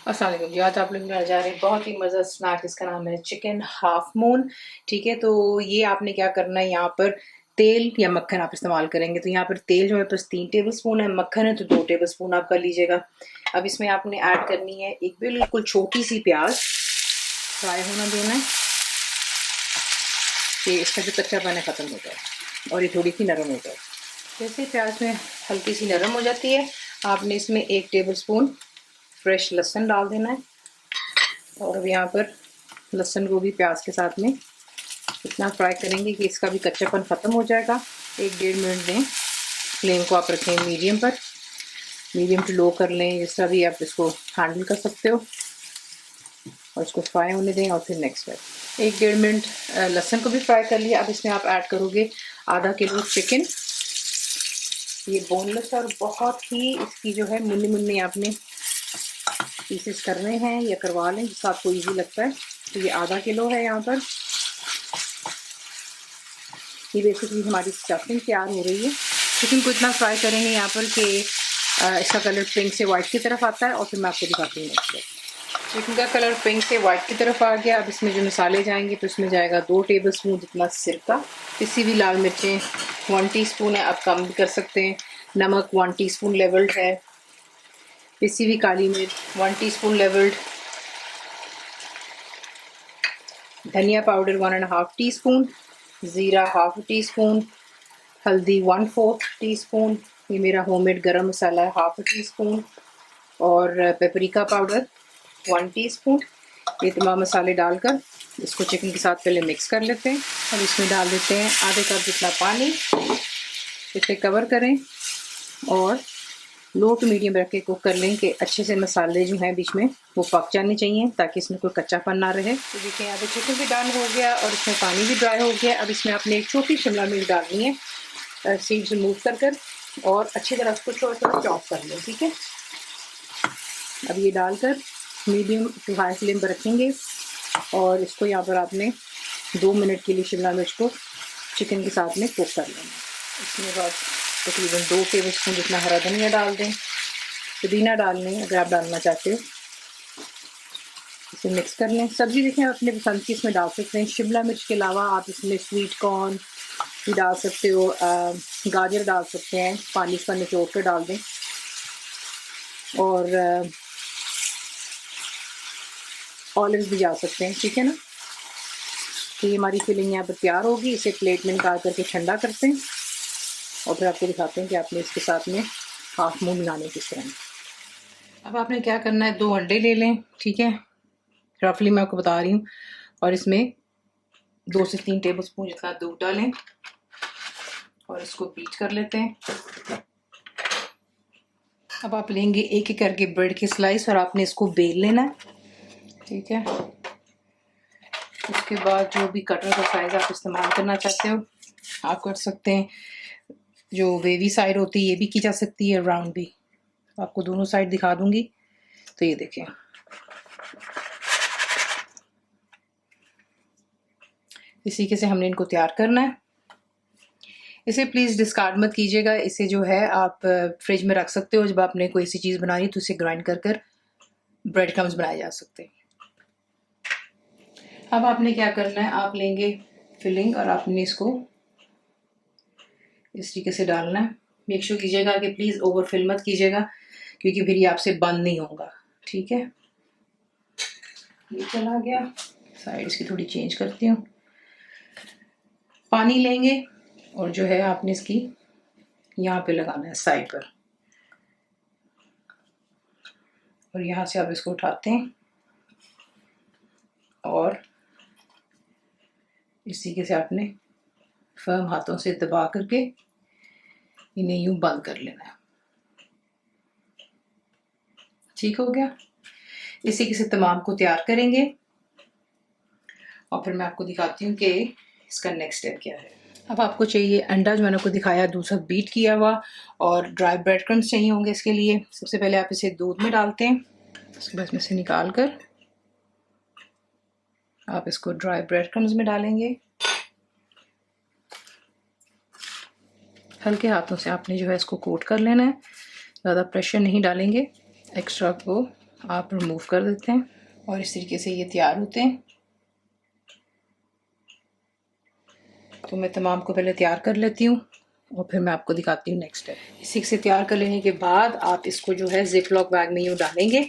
अस्सलाम वालेकुम जी। आज आप लोग बनाने जा रहे हैं बहुत ही मज़ा स्नैक। इसका नाम है चिकन हाफ मून। ठीक है, तो ये आपने क्या करना है, यहाँ पर तेल या मक्खन आप इस्तेमाल करेंगे। तो यहाँ पर तेल जो है बस 3 टेबल स्पून है, मक्खन है तो 2 टेबल स्पून आप कर लीजिएगा। अब इसमें आपने ऐड करनी है एक बिल्कुल छोटी सी प्याज, फ्राई होना देना है कि इसका जो कच्चापन है ख़त्म हो जाए और ये थोड़ी सी नरम हो जाए। जैसे प्याज में हल्की सी नरम हो जाती है, आपने इसमें 1 टेबल स्पून फ्रेश लहसुन डाल देना है। और अब यहाँ पर लहसुन को भी प्याज के साथ में इतना फ्राई करेंगे कि इसका भी कच्चापन ख़त्म हो जाएगा। 1-1.5 मिनट दें। फ्लेम को आप रखें मीडियम पर, मीडियम टू लो कर लें, जिस तरह भी आप इसको हैंडल कर सकते हो। और इसको फ्राई होने दें और फिर नेक्स्ट स्टेप 1-1.5 मिनट लहसुन को भी फ्राई कर लिया। अब इसमें आप ऐड करोगे आधा किलो चिकन। ये बोनलेस है और बहुत ही इसकी जो है मुन्नी मुन्नी आपने पीसेस करने हैं या करवा लें जिससे आपको ईजी लगता है। तो ये आधा किलो है यहाँ पर। ये बेसिकली हमारी स्टफिंग तैयार हो रही है। चिकन को इतना फ्राई करेंगे यहाँ पर कि इसका कलर पिंक से वाइट की तरफ आता है और फिर मैं आपको दिखाती हूँ नेक्स्ट। चिकन का कलर पिंक से वाइट की तरफ आ गया। अब इसमें जो मसाले जाएंगे तो इसमें जाएगा 2 टेबल स्पून जितना सिरका, पिसी हुई लाल मिर्चें 1 टीस्पून है, आप कम भी कर सकते हैं। नमक 1 टीस्पून लेवल्ड है। पिसी हुई काली मिर्च 1 टीस्पून लेवल्ड। धनिया पाउडर 1.5 टीस्पून, ज़ीरा 1/2 टीस्पून, हल्दी 1/4 टीस्पून, ये मेरा होममेड गरम मसाला है 1/2 टीस्पून, और पेपरिका पाउडर 1 टीस्पून। ये तमाम मसाले डालकर इसको चिकन के साथ पहले मिक्स कर लेते हैं। अब इसमें डाल देते हैं आधे कप जितना पानी। इसे कवर करें और लो टू मीडियम रख के कुक कर लें कि अच्छे से मसाले जो हैं बीच में वो पक जाने चाहिए ताकि इसमें कोई कच्चापन ना रहे। तो देखिए यहाँ पे चिकन भी डन हो गया और इसमें पानी भी ड्राई हो गया। अब इसमें आपने एक छोटी शिमला मिर्च डालनी है, सीड्स रिमूव कर और अच्छी तरह उसको थोड़ा थोड़ा चॉप कर लें। ठीक है, अब ये डालकर मीडियम टू हाई फ्लेम पर रखेंगे और इसको यहाँ पर आपने 2 मिनट के लिए शिमला मिर्च को चिकन के साथ में कुक कर लेना। इसमें बाद तकरीबन 2 टेबल स्पून जितना हरा धनिया डाल दें, पुदीना डाल लें अगर आप डालना चाहते हो। इसे मिक्स कर लें। सब्ज़ी देखें अपने पसंद की इसमें डाल सकते हैं। शिमला मिर्च के अलावा आप इसमें स्वीट कॉर्न भी डाल सकते हो, गाजर डाल सकते हैं, पानी का निचोड़ कर डाल दें। और ऑलिव्स भी जा सकते हैं। ठीक है ना, तो ये हमारी फिलिंग यहाँ पर तैयार होगी। इसे प्लेट में निकाल करके ठंडा करते हैं और फिर आपको दिखाते हैं कि आपने इसके साथ में हाफ मून बनाने किस तरह। अब आपने क्या करना है, 2 अंडे ले लें। ठीक है, रफली मैं आपको बता रही हूँ। और इसमें 2 से 3 टेबल स्पून जितना दूध डालें और इसको बीट कर लेते हैं। अब आप लेंगे एक एक करके ब्रेड के स्लाइस और आपने इसको बेल लेना है। ठीक है, उसके बाद जो भी कटर का साइज आप इस्तेमाल करना चाहते हो आप कर सकते हैं। जो वेवी साइड होती है ये भी की जा सकती है, राउंड भी। आपको दोनों साइड दिखा दूंगी। तो ये देखें, इस तरीके से हमने इनको तैयार करना है। इसे प्लीज़ डिस्कार्ड मत कीजिएगा। इसे जो है आप फ्रिज में रख सकते हो। जब आपने कोई ऐसी चीज़ बनाई तो इसे ग्राइंड कर ब्रेड क्रम्स बनाए जा सकते हैं। अब आपने क्या करना है, आप लेंगे फिलिंग और आपने इसको इस तरीके से डालना है। मेक श्योर कीजिएगा कि प्लीज़ ओवर फिल मत कीजिएगा क्योंकि फिर ये आपसे बंद नहीं होगा। ठीक है, ये चला गया। साइड इसकी थोड़ी चेंज करती हूँ। पानी लेंगे और जो है आपने इसकी यहाँ पे लगाना है साइड पर, और यहाँ से आप इसको उठाते हैं और इस तरीके से आपने फर्म हाथों से दबा करके इन्हें यूं बंद कर लेना है। ठीक हो गया। इसी तरीके से तमाम को तैयार करेंगे और फिर मैं आपको दिखाती हूँ कि इसका नेक्स्ट स्टेप क्या है। अब आपको चाहिए अंडा, जो मैंने आपको दिखाया दूसरा बीट किया हुआ, और ड्राई ब्रेड क्रम्स चाहिए होंगे इसके लिए। सबसे पहले आप इसे दूध में डालते हैं, उसके बाद इसमें से निकाल कर आप इसको ड्राई ब्रेड क्रम्स में डालेंगे। हल्के हाथों से आपने जो है इसको कोट कर लेना है, ज़्यादा प्रेशर नहीं डालेंगे, एक्स्ट्रा को आप रिमूव कर देते हैं और इस तरीके से ये तैयार होते हैं। तो मैं तमाम को पहले तैयार कर लेती हूँ और फिर मैं आपको दिखाती हूँ नेक्स्ट स्टेप। इसी से तैयार कर लेने के बाद आप इसको जो है जिप लॉक बैग में यूँ डालेंगे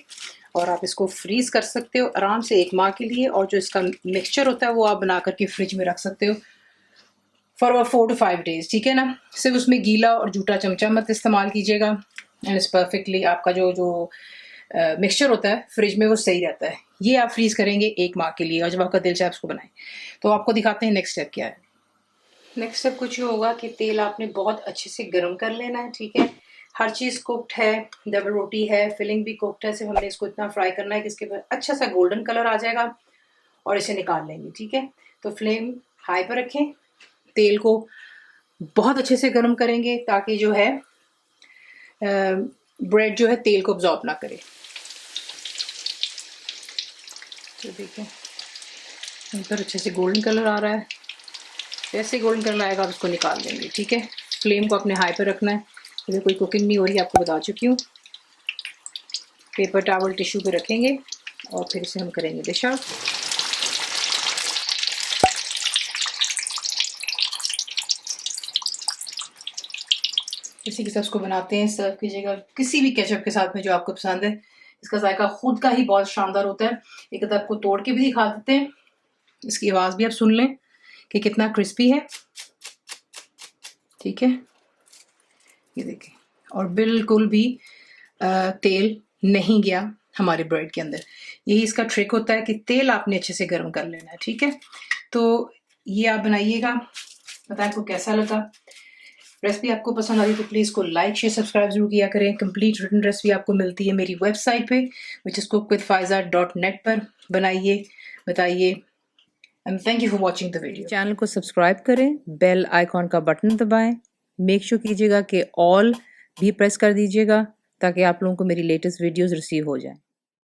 और आप इसको फ्रीज़ कर सकते हो आराम से 1 माह के लिए। और जो इसका मिक्सचर होता है वो आप बना करके फ्रिज में रख सकते हो फॉर 4 to 5 डेज, ठीक है ना। सिर्फ उसमें गीला और जूठा चमचा मत इस्तेमाल कीजिएगा एंड इट्स परफेक्टली आपका जो मिक्सचर होता है फ्रिज में वो सही रहता है। ये आप फ्रीज़ करेंगे 1 माह के लिए और जब आपका दिल चाहे उसको बनाएं। तो आपको दिखाते हैं नेक्स्ट स्टेप क्या है। नेक्स्ट स्टेप कुछ होगा कि तेल आपने बहुत अच्छे से गर्म कर लेना है, ठीक है। हर चीज़ कुक्ड है, डबल रोटी है, फिलिंग भी कुक्ड है, सिर्फ हमने इसको इतना फ्राई करना है कि इसके बाद अच्छा सा गोल्डन कलर आ जाएगा और इसे निकाल लेंगे, ठीक है। तो फ्लेम हाई पर रखें, तेल को बहुत अच्छे से गर्म करेंगे ताकि जो है ब्रेड जो है तेल को अब्जॉर्ब ना करे। तो देखिए इन पर अच्छे से गोल्डन कलर आ रहा है। जैसे गोल्डन कलर आएगा आप इसको निकाल देंगे, ठीक है। फ्लेम को अपने हाई पर रखना है। अगर कोई कुकिंग नहीं हो रही आपको बता चुकी हूँ। पेपर टॉवल टिश्यू पे रखेंगे और फिर इसे हम करेंगे डिश आउट। इसी के साथ उसको बनाते हैं, सर्व कीजिएगा किसी भी केचप के साथ में जो आपको पसंद है। इसका जायका खुद का ही बहुत शानदार होता है। एक आध आपको तोड़ के भी दिखा देते हैं, इसकी आवाज़ भी आप सुन लें कि कितना क्रिस्पी है, ठीक है। ये देखिए और बिल्कुल भी तेल नहीं गया हमारे ब्रेड के अंदर। यही इसका ट्रिक होता है कि तेल आपने अच्छे से गर्म कर लेना है, ठीक है। तो ये आप बनाइएगा, बताएं आपको कैसा लगा। रेसिपी आपको पसंद आई तो प्लीज़ को लाइक शेयर सब्सक्राइब जरूर किया करें। कंप्लीट रिटन रेसिपी आपको मिलती है मेरी वेबसाइट पे विच इज़ cookWithFaiza.net पर। बनाइए, बताइए and thank you for watching the video. Channel को सब्सक्राइब करें, बेल आइकॉन का बटन दबाएं, मेक श्योर कीजिएगा कि ऑल भी प्रेस कर दीजिएगा ताकि आप लोगों को मेरी लेटेस्ट वीडियोस रिसीव हो जाएं।